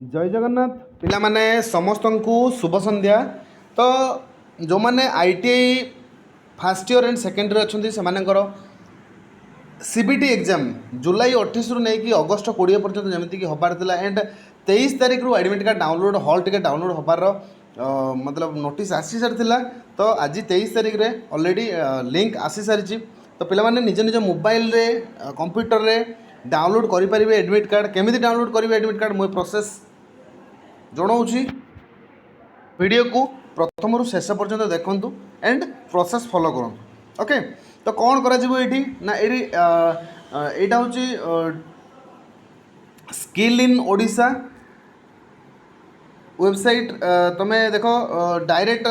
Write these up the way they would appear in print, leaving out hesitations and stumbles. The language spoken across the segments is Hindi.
जय जगन्नाथ पिला माने समस्त को शुभ संध्या। तो जो मैंने ITI first year and second year अच्छा से सीबीटी एग्जाम जुलाई 28 रु नहीं कि अगस्ट 20 पर्यटन जमीक हबार था एंड 23 तारीख रु admit card download hall ticket download हबार मतलब नोटिस आसी सारी। तो आज 23 तारीख रे ऑलरेडी लिंक आसी सारी। तो पिला माने निज निज मोबाइल रे कंप्यूटर रे डाउनलोड करेंगे एडमिट कार्ड। केमी डाउनलोड करेंगे एडमिट कार्ड मुझे प्रोसेस जनाऊँगी। वीडियो को प्रथम रु शेष पर्यंत देखूँ एंड प्रोसेस फॉलो करूँ। ओके तो कौन करा ये ना यहाँ हूँ स्किल इन ओडिशा वेबसाइट। तुम्हें देख direct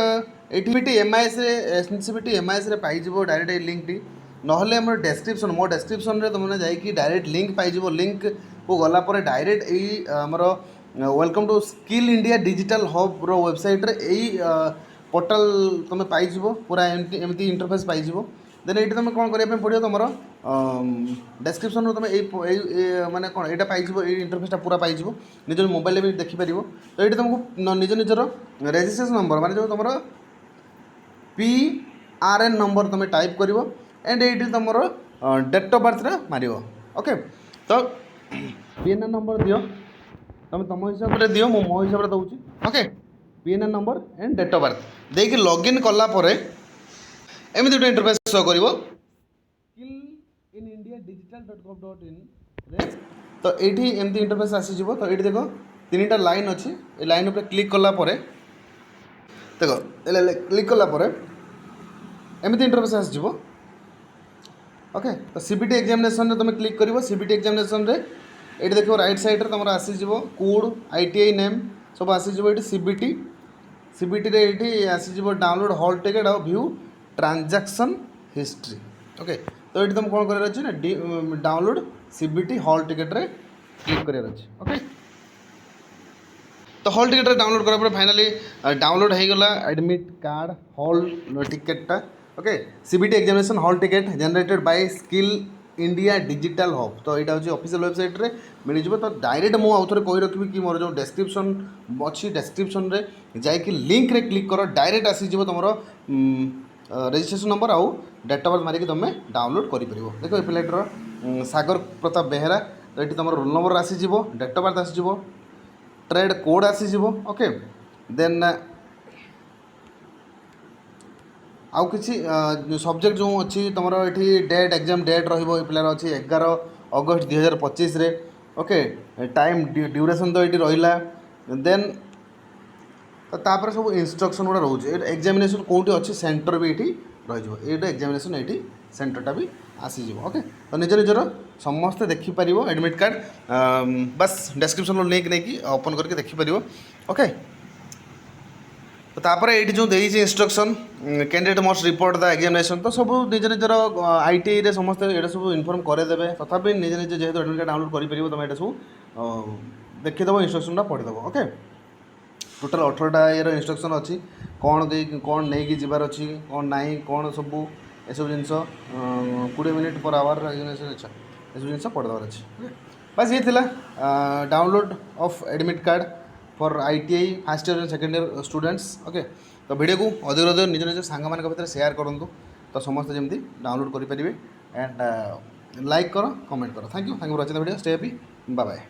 ATBT MIS NCBT MIS पाइज डायरेक्ट ये लिंक टी नहले आम डेस्क्रिप्शन मो डेस्क्रिप्शन रे तुमने जाइए डायरेक्ट लिंक पाइज। लिंक को गलापर डायरेक्ट यही आमर welcome to Skill India digital Hub रो वेबसाइट रे यही पोर्टाल तुम्हें पाइज पूरा एमती इंटरफेस पाइज। देन ये तुम कौन करने पड़ो तुम डेस्क्रिप्शन तुम माने कौन यहाँ पाइज ये इंटरफेसटा पूरा पाइज निज मोबाइल भी देखिपर। तो ये तुमको निज निजर रेजिस्ट्रेशन नंबर माने जो तुम PRN नंबर तुम टाइप कर एंड ये तुम डेट ऑफ बर्थ मार। ओके तो PNN नंबर दियो तुम तुम हिसाब से दियो मो हिसाब से दूसरी। Okay PNN number and date of birth देकी लॉगिन कलापर एमती गोटे इंटरफेस शो कर स्किल इन इंडिया digital.gov.in। तो ये एमती इंटरफेस आसीज। तो ये देख 3टा लाइन अच्छी ये लाइन पर क्लिक कलापर देख क्लिक कलापर एमती इंटरफेस आसीज। ओके तो सीबीटी एग्जामिनेशन तुम क्लिक कर सीबीटी एग्जामिनेशन ये देख राइट साइड तुम आसीज कोड आईटीआई नेम सब आसीज। ये सीबीटी सीबीटी ये आसीज डाउनलोड हॉल टिकट और व्यू ट्रांजैक्शन हिस्ट्री। ओके तो ये तुम कौन कर ना डाउनलोड सीबीटी हॉल टिकट रे क्लिक कर। ओके तो हॉल टिकट डाउनलोड करा फाइनाली डाउनलोड हो गला एडमिट कार्ड हॉल टिकटा। Okay CBT examination hall ticket generated by skill India digital hub. तो यहाँ हूँ ऑफिशियल वेबसाइट रे मिल जाए। तो डायरेक्ट मुझे आउ थे कही रखी कि मोर जो डेस्क्रिप्शन अच्छी डेस्क्रिप्शन रे जाकि लिंक रे क्लिक कर डायरेक्ट आसीज तुम रजिस्ट्रेशन नंबर आउ डेट ऑफ बर्थ मारिक तुम डाउनलोड कर। देख ये पिलाटर सागर प्रताप बेहेरा। तो ये तुम रोल नंबर आसीज डेट ऑफ बर्थ आसीज ट्रेड कोड आसीज। ओके देन आउ किसी सब्जेक्ट जो अच्छी तुम ये डेट एग्जाम डेट रही अच्छी 11 अगस्त 2025 रे। ओके टाइम ड्यूरेशन तो ये रहा। देन तापर सब इंस्ट्रक्शन गुड़ा रोचे एग्जामिनेशन कौटी अच्छी सेंटर भी ये रही एग्जामिनेशन ये सेंटरटा भी आसीज। ओके तो निज निजर समस्ते देखिपर एडमिट कार्ड बस डेस्क्रिप्शन लिंक नहीं ओपन करके देखिपर। ओके तो तापर ये जो देती instruction candidate must report the examination. तो सब निज निजर आईटीआई रे समस्त ये सब इनफॉर्म करदेवे। तथापि निज निजे जेहतु एडमिट कार्ड डाउनलोड कर तुम ये सब देखीदेव इंस्ट्रक्शनटा पढ़ीदेव। ओके टोटाल 18टा ये इंस्ट्रक्शन अच्छी कौन दे कौन नहीं कि जीवार अच्छी कौन नहीं कौन सब ये सब जिन 20 मिनट पर आवर एग्जामिनेशन। अच्छा ये सब जिन पढ़ार अच्छे बस ये थिला download of admit card for ITI first year second year students. Okay तो वीडियो को अधिक अधिक निज निज सांग मान भितर शेयर करूँ तो समस्त जमी डाउनलोड करेंगे एंड लाइक कर कमेंट कर। Thank you for watching the video stay happy bye bye.